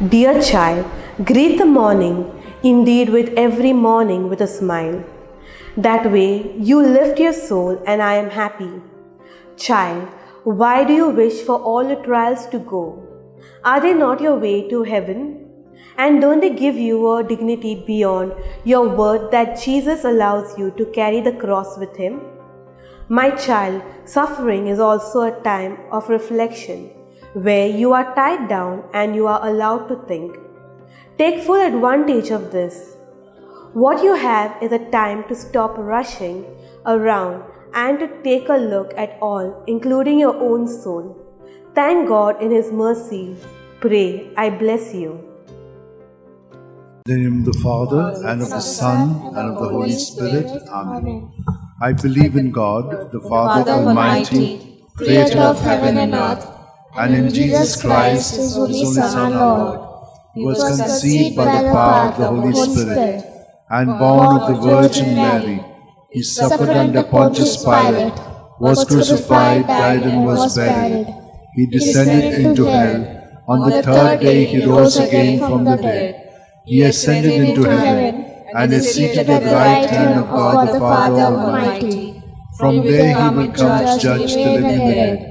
Dear child, greet the morning, indeed with every morning with a smile. That way you lift your soul and I am happy. Child, why do you wish for all your trials to go? Are they not your way to heaven? And don't they give you a dignity beyond your worth that Jesus allows you to carry the cross with him? My child, suffering is also a time of reflection, where you are tied down and you are allowed to think. Take full advantage of this. What you have is a time to stop rushing around and to take a look at all, including your own soul. Thank God in His mercy. Pray, I bless you. In the name of the Father, and of the Son, and of the Holy Spirit. Amen. I believe in God, the Father Almighty, creator of heaven and earth, and in Jesus Christ, His only Son, our Lord, who was conceived by the power of the Holy Spirit, and born of the Virgin Mary. He suffered under Pontius Pilate, was crucified, died, and was buried. He descended into hell. On the third day He rose again from the dead. He ascended into heaven, and is seated at the right hand of God the Father Almighty. From there He will come to judge the living and the dead.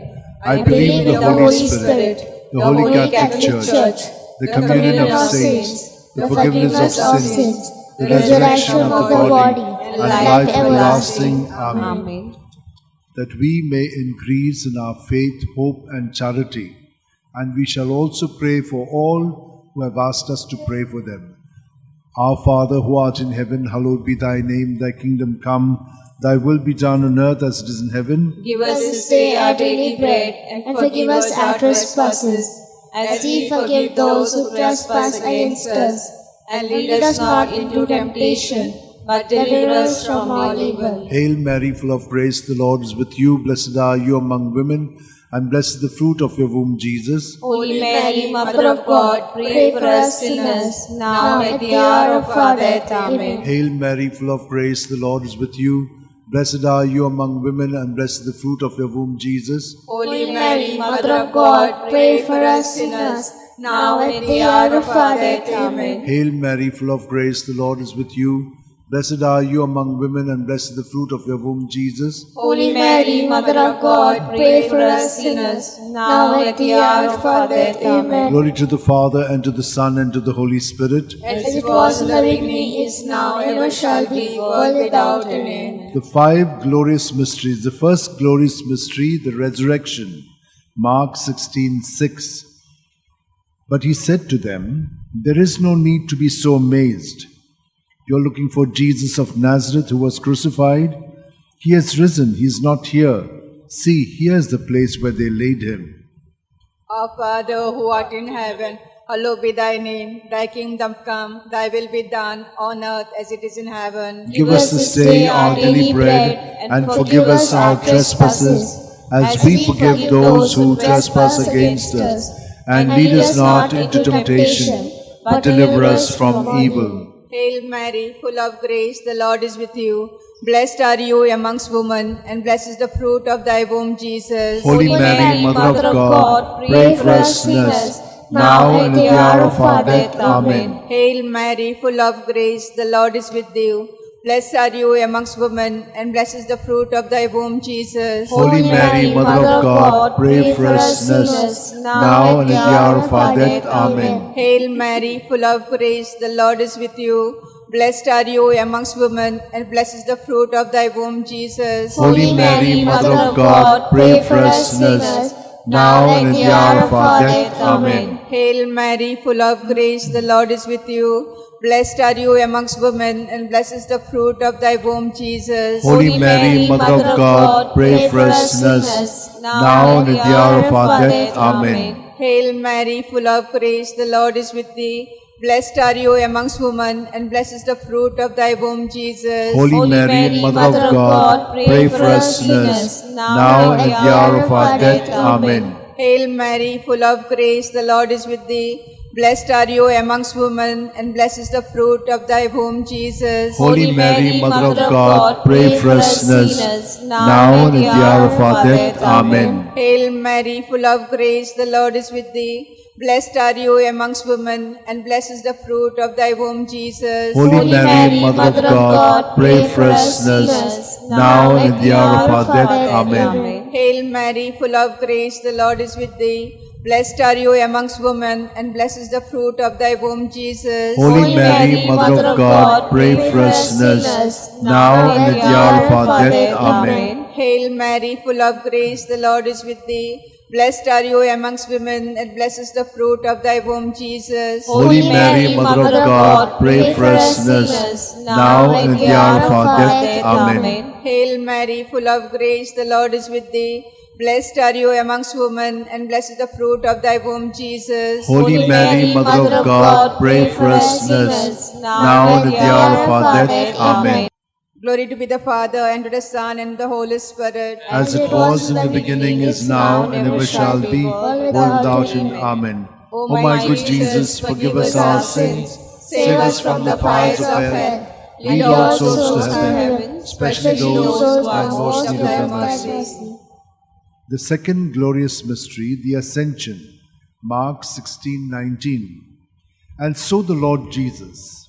I believe in the Holy Spirit, the Holy Catholic Church, the communion of saints, the forgiveness of sins, the resurrection of the body, and life everlasting. Amen. That we may increase in our faith, hope, and charity, and we shall also pray for all who have asked us to pray for them. Our Father, who art in heaven, hallowed be thy name. Thy kingdom come, thy will be done on earth as it is in heaven. Give us this day our daily bread, and forgive us our trespasses, as we forgive those who trespass against us. And lead us not into temptation, but deliver us from all evil. Hail Mary, full of grace, the Lord is with you. Blessed are you among women, and blessed is the fruit of your womb, Jesus. Holy Mary, Mother of God, pray for us sinners, now and at the hour of our death. Amen. Hail Mary, full of grace, the Lord is with you. Blessed are you among women, and blessed is the fruit of your womb, Jesus. Holy Mary, Mother of God, pray for us sinners, now and at the hour of our death. Amen. Hail Mary, full of grace, the Lord is with you. Blessed are you among women, and blessed is the fruit of your womb, Jesus. Holy Mary, Mother of God, pray for us sinners, now and at the hour of our death. Amen. Glory to the Father, and to the Son, and to the Holy Spirit. As it was in the beginning, is now, and ever shall be, world without end. The five glorious mysteries. The first glorious mystery, the resurrection. Mark 16:6. But he said to them, there is no need to be so amazed. You're looking for Jesus of Nazareth who was crucified. He has risen. He is not here. See, here is the place where they laid him. Our Father, who art in heaven, hallowed be thy name. Thy kingdom come, thy will be done on earth as it is in heaven. Give us this day our daily bread, and forgive us our trespasses, as we forgive those who trespass against us. And lead us not into temptation, but deliver us from evil. Hail Mary, full of grace, the Lord is with you. Blessed are you amongst women, and blessed is the fruit of thy womb, Jesus. Holy Mary, Mother of God, pray for us sinners, now and at the hour of our death. Amen. Hail Mary, full of grace, the Lord is with you. Blessed are you amongst women, and blessed is the fruit of thy womb, Jesus. Holy Mary, Mother of God, pray for us sinners, now and at the hour of our death. Amen. Hail Mary, full of grace, the Lord is with you. Blessed are you amongst women, and blessed is the fruit of thy womb, Jesus. Holy Mary, Mother of God, pray for us sinners, now and at the hour of our death. Amen. Hail Mary, full of grace, the Lord is with you. Blessed are you amongst women, and blessed is the fruit of thy womb, Jesus. Holy Mary, Mother of God, pray for us sinners, now and at the hour of our death. Amen. Hail Mary, full of grace, the Lord is with thee. Blessed are you amongst women, and blessed is the fruit of thy womb, Jesus. Holy Mary, Mother of God, pray for us sinners, now and at the hour of our death. Amen. Hail Mary, full of grace, the Lord is with thee. Blessed are you amongst women, and blessed is the fruit of thy womb, Jesus. Holy Mary, Mother of God, pray for us sinners, now and at the hour of our death. Amen. Hail Mary, full of grace, the Lord is with thee. Blessed are you amongst women, and blessed is the fruit of thy womb, Jesus. Holy Mary, Mother of God, pray for us sinners, now and at the hour of our death. Amen. Hail Mary, full of grace, the Lord is with thee. Blessed are you amongst women, and blessed is the fruit of thy womb, Jesus. Holy Mary, Mother of God, pray for us sinners, now and at the hour of our death. Amen. Hail Mary, full of grace, the Lord is with thee. Blessed are you amongst women, and blessed is the fruit of thy womb, Jesus. Holy Mary, Mother of God, pray for us sinners, now and at the hour of our death. Amen. Hail Mary, full of grace, the Lord is with thee. Blessed are you amongst women, and blessed is the fruit of thy womb, Jesus. Holy Mary, Mother of God, pray for us sinners, now and at the hour of our death. Amen. Glory to be the Father, and to the Son, and to the Holy Spirit. As it was in the beginning, is now, and ever shall be, world without end. Amen. O my good Jesus, forgive us our sins, save us from the fires of hell, lead all souls to heaven, especially those who are most in need of thy mercy. The second glorious mystery, the Ascension, Mark 16:19. And so the Lord Jesus,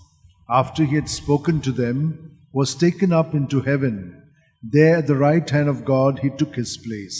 after he had spoken to them, was taken up into heaven. There at the right hand of God he took his place.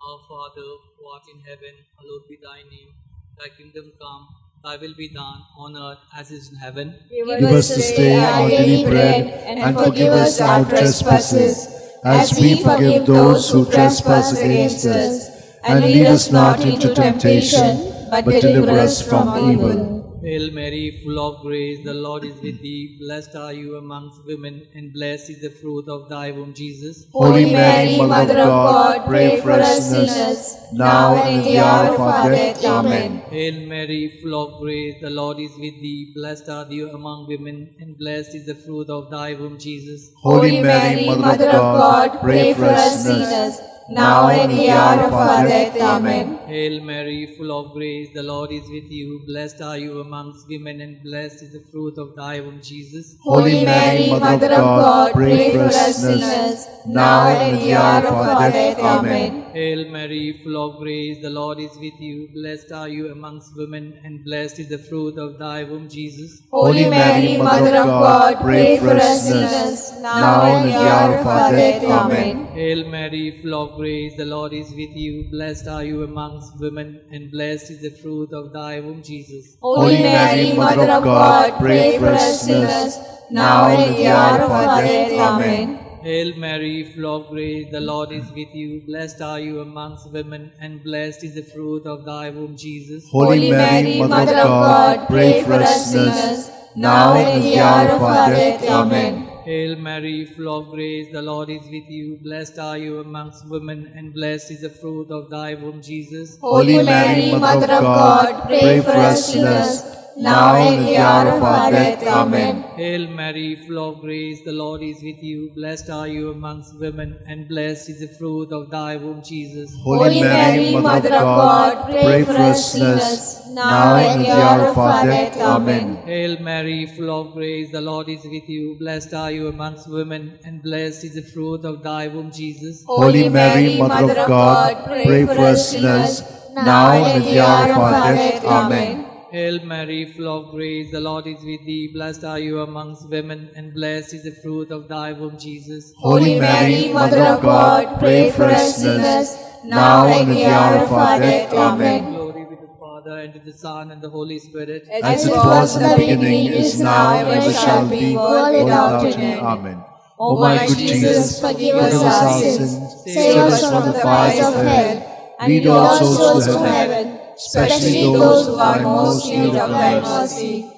Our Father, who art in heaven, hallowed be thy name. Thy kingdom come, thy will be done, on earth as it is in heaven. Give us this day our daily bread, and forgive us our trespasses, as we forgive those who trespass against us. And lead us not into temptation, but deliver us from evil. Hail Mary, full of grace, the Lord is with thee. Blessed are you amongst women, and blessed is the fruit of thy womb, Jesus. Holy Mary, Mother of God, pray for us sinners, now and at the hour of our death. Amen. Hail Mary, full of grace, the Lord is with thee. Blessed are you among women, and blessed is the fruit of thy womb, Jesus. Holy Mary, Mother of God, pray for us sinners, now and at the hour of our death. Amen. Hail Mary, full of grace, the Lord is with you. Blessed are you amongst women, and blessed is the fruit of thy womb, Jesus. Holy Mary, Mother of God, pray for us sinners, now and at the hour of our death. Amen. Hail Mary, full of grace, the Lord is with you. Blessed are you amongst women, and blessed is the fruit of thy womb, Jesus. Holy Mary, Mother of God, pray for us sinners, now and at the hour of our death. Amen. Hail Mary, full of grace, the Lord is with you. Blessed are you amongst women, and blessed is the fruit of thy womb, Jesus. Holy Mary, Mother of God, pray for us sinners, now and at the hour of our death. Amen. Hail Mary, full of grace, the Lord is with you. Blessed are you amongst women, and blessed is the fruit of thy womb, Jesus. Holy Mary, Mother of God, pray for us sinners, now and at the hour of our death. Amen. Hail Mary, full of grace, the Lord is with you. Blessed are you amongst women, and blessed is the fruit of thy womb, Jesus. Holy Mary, Mother of God, pray for us sinners, now and at the hour of our death. Amen. Hail Mary, full of grace, the Lord is with you. Blessed are you amongst women, and blessed is the fruit of thy womb, Jesus. Holy Mary, Mother of God, pray for us sinners, now and at the hour of our death. Amen. Hail Mary, full of grace, the Lord is with you. Blessed are you amongst women, and blessed is the fruit of thy womb, Jesus. Holy Mary, Mother of God, pray for us sinners, now and at the hour of our death. Amen. Hail Mary, full of grace, the Lord is with thee. Blessed are you amongst women, and blessed is the fruit of thy womb, Jesus. Holy Mary, Mother of God, pray for us sinners, now and at the hour of our death. Amen. Glory be to the Father, and to the Son, and the Holy Spirit. As it was in the beginning, is now, and ever shall be, world without end. Amen. O my good Jesus, forgive us our sins, save us from the fires of hell, lead all souls to heaven, especially those who are most in need of thy mercy.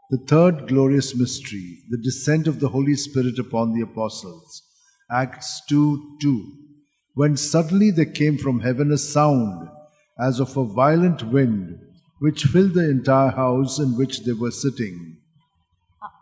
The third glorious mystery, the descent of the Holy Spirit upon the apostles. Acts 2:2. When suddenly there came from heaven a sound, as of a violent wind, which filled the entire house in which they were sitting.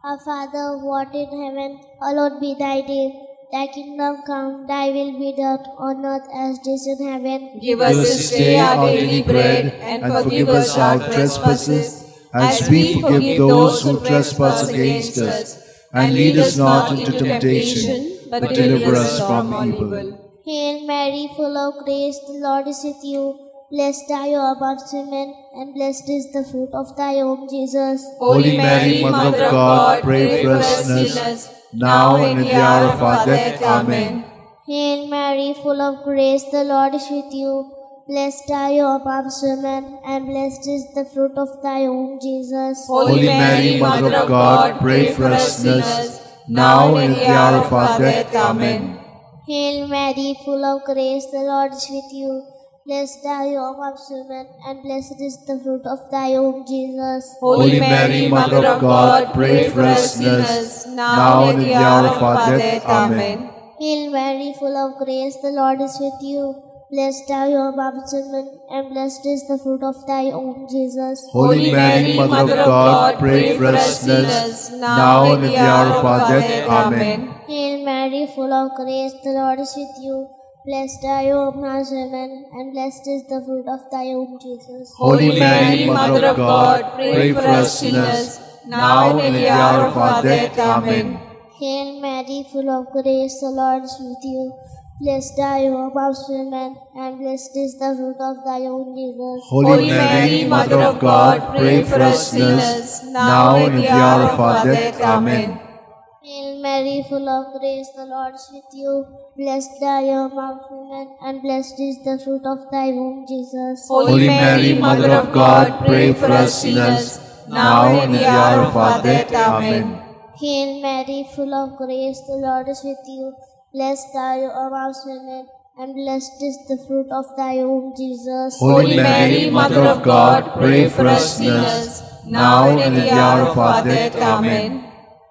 Our Father, who art in heaven, hallowed be thy name. Thy kingdom come, thy will be done on earth as it is in heaven. Give us this day our daily bread, and forgive us our trespasses, as we forgive those who trespass against us. And lead us not into temptation, but deliver us from evil. Hail Mary, full of grace, the Lord is with you. Blessed are you amongst women, and blessed is the fruit of thy womb, Jesus. Holy Mary, Mother of God, pray for us sinners, now and at the hour of our death. Amen. Hail Mary, full of grace, the Lord is with you. Blessed are you amongst women, and blessed is the fruit of thy womb, Jesus. Holy Mary, Mother of God, pray for us sinners, now and at the hour of our death. Amen. Hail Mary, full of grace, the Lord is with you. Blessed are you amongst women, and blessed is the fruit of thy womb, Jesus. Holy Mary, Mother of God, pray for us sinners, now and at the hour of our death. Amen. Hail Mary, full of grace, the Lord is with you. Blessed are you amongst women, and blessed is the fruit of thy womb, Jesus. Holy Mary, Mother of God, pray for us sinners, now and at the hour of our death. Amen. Hail Mary, full of grace, the Lord is with you. Blessed are you amongst women, and blessed is the fruit of thy womb, Jesus. Holy Mary, Mother of God, pray for us sinners, now and at the hour of our death. Amen. Hail Mary, full of grace, the Lord is with you. Blessed are you amongst women, and blessed is the fruit of thy womb, Jesus. Holy Mary, Mother of God, pray for us sinners, now and at the hour of our death. Amen. Hail Mary, full of grace, the Lord is with you. Blessed are you amongst women, and blessed is the fruit of thy womb, Jesus. Holy Mary, Mother of God, pray for us sinners, now and at the hour of our death. Amen. Hail Mary, full of grace, the Lord is with you. Blessed are you amongst women, and blessed is the fruit of thy womb, Jesus. Holy Mary, Mother of God, pray for us sinners, now and at the hour of our death. Amen.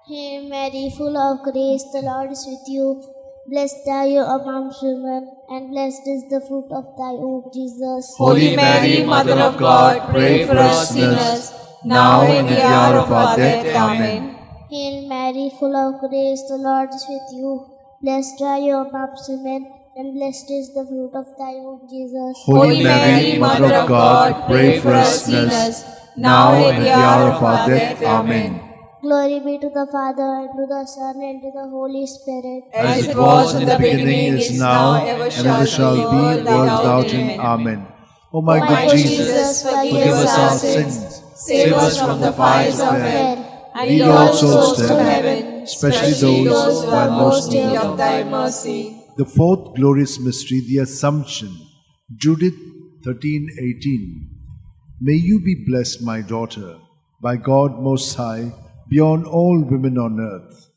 Hail Mary, full of grace, the Lord is with you. Blessed are you amongst women, and blessed is the fruit of thy womb, Jesus. Holy Mary, Mother of God, pray for us sinners, now and at the hour of our death. Amen. Hail Mary, full of grace, the Lord is with you. Blessed are you amongst women, and blessed is the fruit of thy womb, Jesus. Holy Mary, Mother of God, pray for us sinners, now and at the hour of our death. Amen. Glory be to the Father, and to the Son, and to the Holy Spirit. As it was in the beginning, is now, and ever shall be, world without end. Amen. O my good Jesus, forgive us our sins, save us from the fires of hell, and lead all souls to heaven, especially those who are most in need of thy mercy. The fourth glorious mystery, the Assumption. Judith 13:18. May you be blessed, my daughter, by God Most High, beyond all women on earth.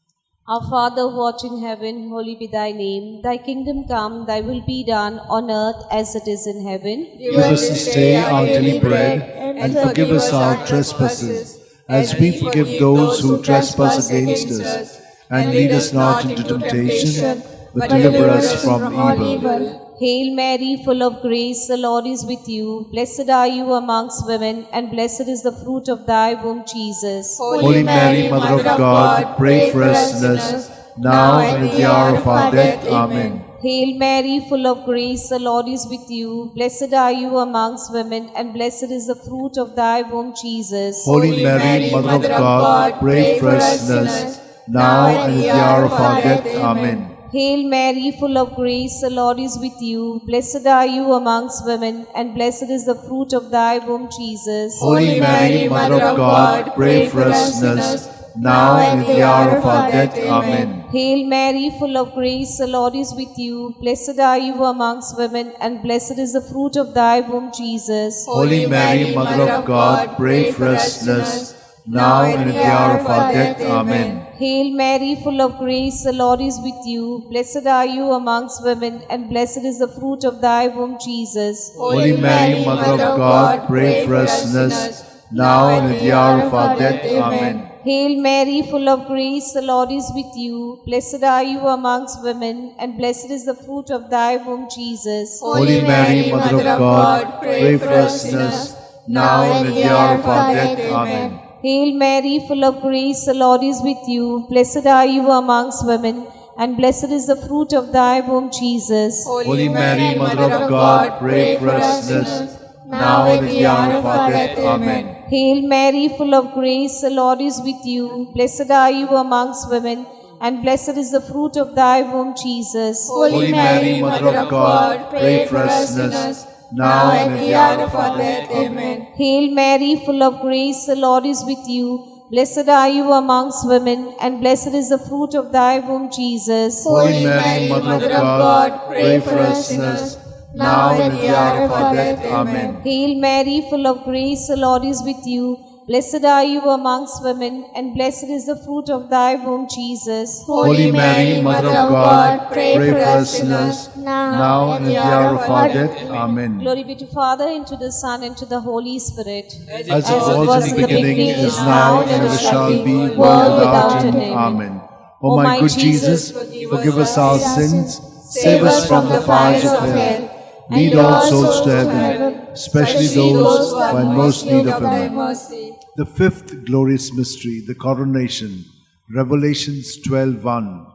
Our Father who art in heaven, holy be thy name. Thy kingdom come, thy will be done on earth as it is in heaven. Give us this day our daily bread, and forgive us our trespasses, as we forgive those who trespass against us. And lead us not into temptation, but deliver us from evil. Hail Mary, full of grace, the Lord is with you. Blessed are you amongst women, and blessed is the fruit of thy womb, Jesus. Holy Mary, Mother of God, pray for us sinners, now and at the hour of our death. Amen. Hail Mary, full of grace, the Lord is with you. Blessed are you amongst women, and blessed is the fruit of thy womb, Jesus. Holy Mary, Mother of God, pray for us sinners, now and at the hour of our death. Amen. Hail Mary, full of grace, the Lord is with you. Blessed are you amongst women, and blessed is the fruit of thy womb, Jesus. Holy Mary, Mother of God, pray for us sinners, now and at the hour of our death. Amen. Hail Mary, full of grace, the Lord is with you. Blessed are you amongst women, and blessed is the fruit of thy womb, Jesus. Holy Mary, Mother of God, pray for us sinners, now and at the hour of our death. Amen. Hail Mary, full of grace, the Lord is with you. Blessed are you amongst women, and blessed is the fruit of thy womb, Jesus. Holy Mary, Mother of God, pray for us sinners, now and at the hour of our death. Amen. Hail Mary, full of grace, the Lord is with you. Blessed are you amongst women, and blessed is the fruit of thy womb, Jesus. Holy Mary, Mother of God, pray for us sinners, now and at the hour of our death. Amen. Hail Mary, full of grace, the Lord is with you. Blessed are you amongst women, and blessed is the fruit of thy womb, Jesus. Holy Mary, Mother of God, pray for us sinners, now and at the hour of our death. Amen. Hail Mary, full of grace, the Lord is with you. Blessed are you amongst women, and blessed is the fruit of thy womb, Jesus. Holy Mary, Mother of God, pray for us sinners, now and at the hour of our death. Amen. Hail Mary, full of grace, the Lord is with you. Blessed are you amongst women, and blessed is the fruit of thy womb, Jesus. Holy Mary, Mother of God, pray for us sinners, now and at the hour of our death. Amen. Hail Mary, full of grace, the Lord is with you. Blessed are you amongst women, and blessed is the fruit of thy womb, Jesus. Holy Mary, Mother of God, pray for us sinners, now and at the hour of our death. Amen. Glory be to Father, and to the Son, and to the Holy Spirit. As it was in the beginning, is now, and ever shall be, world without end. Amen. O my good Jesus, forgive us our sins, save us from the fires of hell. Lead all souls to heaven, especially those who are in most need of thy mercy. The fifth glorious mystery, the coronation, Revelations 12:1.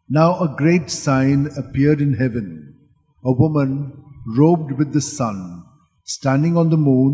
Now a great sign appeared in heaven, a woman robed with the sun, standing on the moon,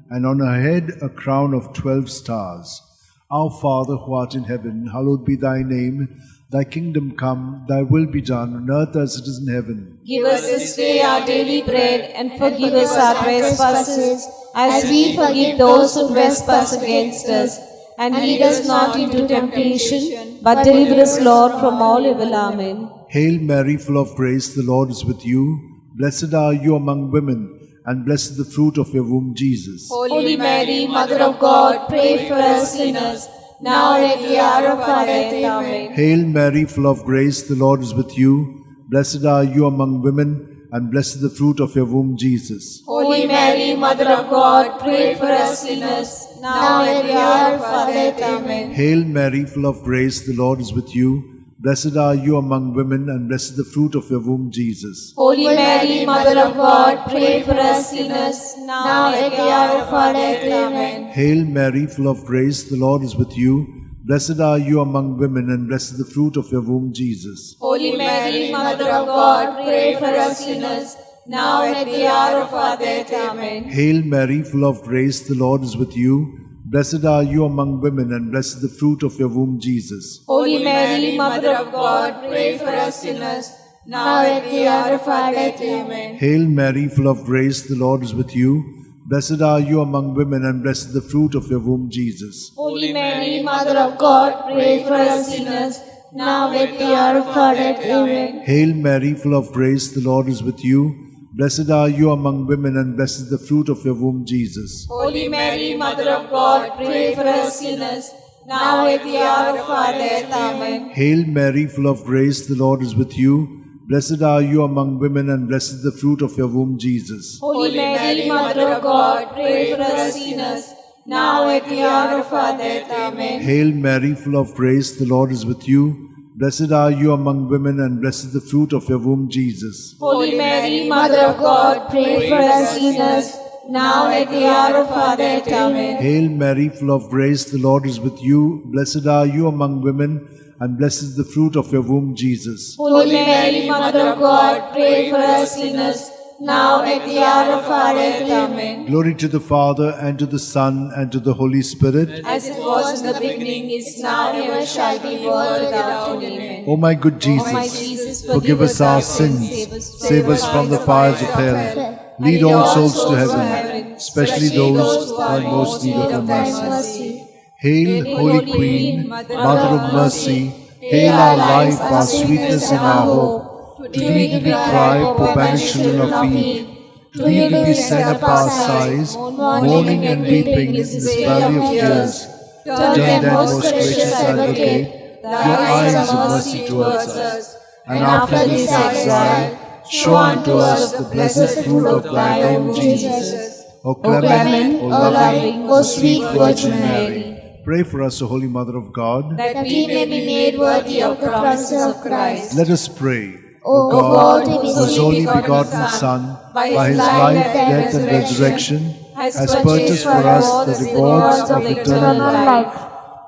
and on her head a crown of 12 stars. Our Father who art in heaven, hallowed be thy name. Thy kingdom come, thy will be done on earth as it is in heaven. Give us this day our daily bread, and forgive us our trespasses, as we forgive those who trespass against us. And lead us not into temptation, but deliver us, Lord, from all evil. Amen. Hail Mary, full of grace, the Lord is with you. Blessed are you among women, and blessed is the fruit of your womb, Jesus. Holy Mary, Mother of God, pray for us sinners, now and at the hour of our death. Amen. Hail Mary, full of grace, the Lord is with you. Blessed are you among women, and blessed is the fruit of your womb, Jesus. Holy Mary, Mother of God, pray for us sinners, now and at the hour of our death. Amen. Hail Mary, full of grace, the Lord is with you. Blessed are you among women, and blessed is the fruit of your womb, Jesus. Holy Mary, Mother of God, pray for us sinners, now and at the hour of our death. Amen. Hail Mary, full of grace, the Lord is with you. Blessed are you among women, and blessed is the fruit of your womb, Jesus. Holy Mary, Mother of God, pray for us sinners, now and at the hour of our death. Amen. Hail Mary, full of grace, the Lord is with you. Blessed are you among women, and blessed is the fruit of your womb, Jesus. Holy Mary, Mother of God, pray for us sinners, now and at the hour of our death. Amen. Hail Mary, full of grace, the Lord is with you. Blessed are you among women, and blessed is the fruit of your womb, Jesus. Holy Mary, Mother of God, pray for us sinners, now and at the hour of our death. Amen. Hail Mary, full of grace, the Lord is with you. Blessed are you among women, and blessed is the fruit of your womb, Jesus. Holy Mary, Mother of God, pray for us sinners, now at the hour of our death. Amen. Hail Mary, full of grace, the Lord is with you. Blessed are you among women, and blessed is the fruit of your womb, Jesus. Holy Mary, Mother of God, pray for us sinners, now at the hour of our death. Amen. Hail Mary, full of grace, the Lord is with you. Blessed are you among women, and blessed is the fruit of your womb, Jesus. Holy Mary, Mother of God, pray for us sinners, now at the hour of our death. Amen. Hail Mary, full of grace, the Lord is with you. Blessed are you among women, and blessed is the fruit of your womb, Jesus. Holy Mary, Mother of God, pray for us sinners, now at the hour of our death. Amen. Glory to the Father, and to the Son, and to the Holy Spirit. As it was in the beginning, is now, and ever shall be, world without end. Amen. O my good Jesus, forgive us our sins, save us from the fires of hell. Lead all souls to heaven, especially those who are in most need of thy mercy. Hail, Holy Queen, Mother of Mercy, hail our life, our sweetness, and our hope. To thee do we cry, poor banished children of Eve. To thee do we send up our sighs, mourning and weeping in this valley of tears. Turn then, most gracious Advocate, your eyes of mercy towards us, and after this exile, show unto us the blessed fruit of thy womb, Jesus. O clement, O loving, O sweet Virgin Mary, pray for us, O Holy Mother of God, that we may be made worthy of the promises of Christ. Let us pray. O God, God, whose only begotten Son, by his life, death, and resurrection, has purchased for us the rewards of eternal life,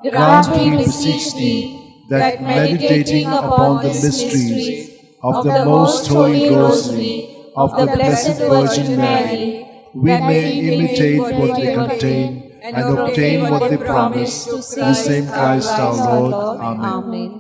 grant, we beseech thee, that meditating upon the mysteries of the most holy Rosary of the Blessed Virgin Mary, we may imitate what they contain and obtain what they promise, through the same Christ our Lord. Amen.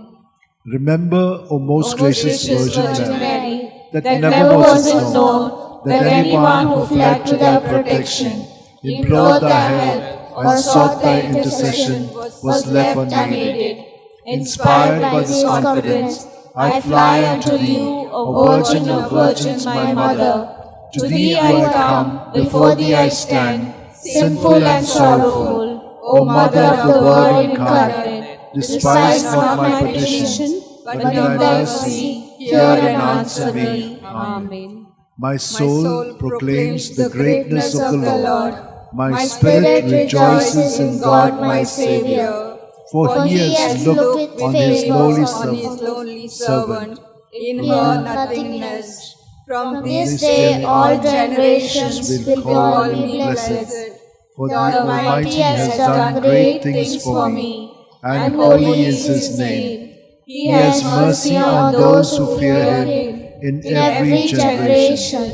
Remember, O most gracious Virgin Mary, that never was it known that anyone who fled to thy protection, implored thy help, or sought thy intercession was left unaided. Inspired by this confidence, I fly unto thee, O Virgin of Virgins, my Mother. To thee I come, before thee I stand, sinful and sorrowful. O Mother of the Word incarnate, despise not my petition, but in thy mercy hear and answer me. Amen. My soul proclaims the greatness of the Lord. My spirit rejoices in God my Saviour. For he has looked on his lowly servant. In her nothingness. From this day all generations will call me blessed. For The Almighty has done great things for me, and holy is his name. He has mercy on those who fear him in in every generation.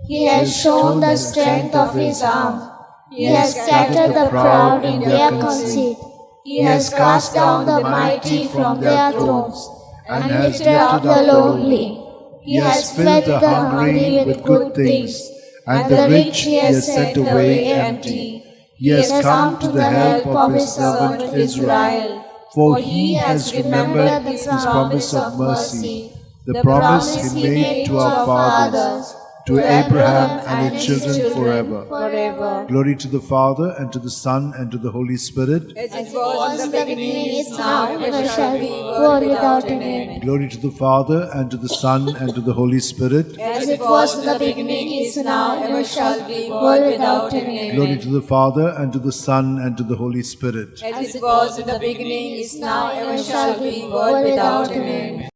He has shown the strength of his arm. He has scattered the proud in their conceit. He has cast down the mighty from their thrones, and lifted up the lowly. He has fed the hungry with good things, and the rich he has sent away empty. He has come to the help of his servant Israel, for he has remembered his promise of mercy, the promise he made to our fathers, to Abraham and his children forever. Glory to the Father, and to the Son, and to the Holy Spirit. As it was in the beginning, is now, and ever shall be, world without an end. Glory to the Father, and to the Son, and to the Holy Spirit. As it was in the beginning, is now, and ever shall be, world without an end. Glory to the Father, and to the Son, and to the Holy Spirit. As it was in the beginning, is now, and ever shall be, world without an end.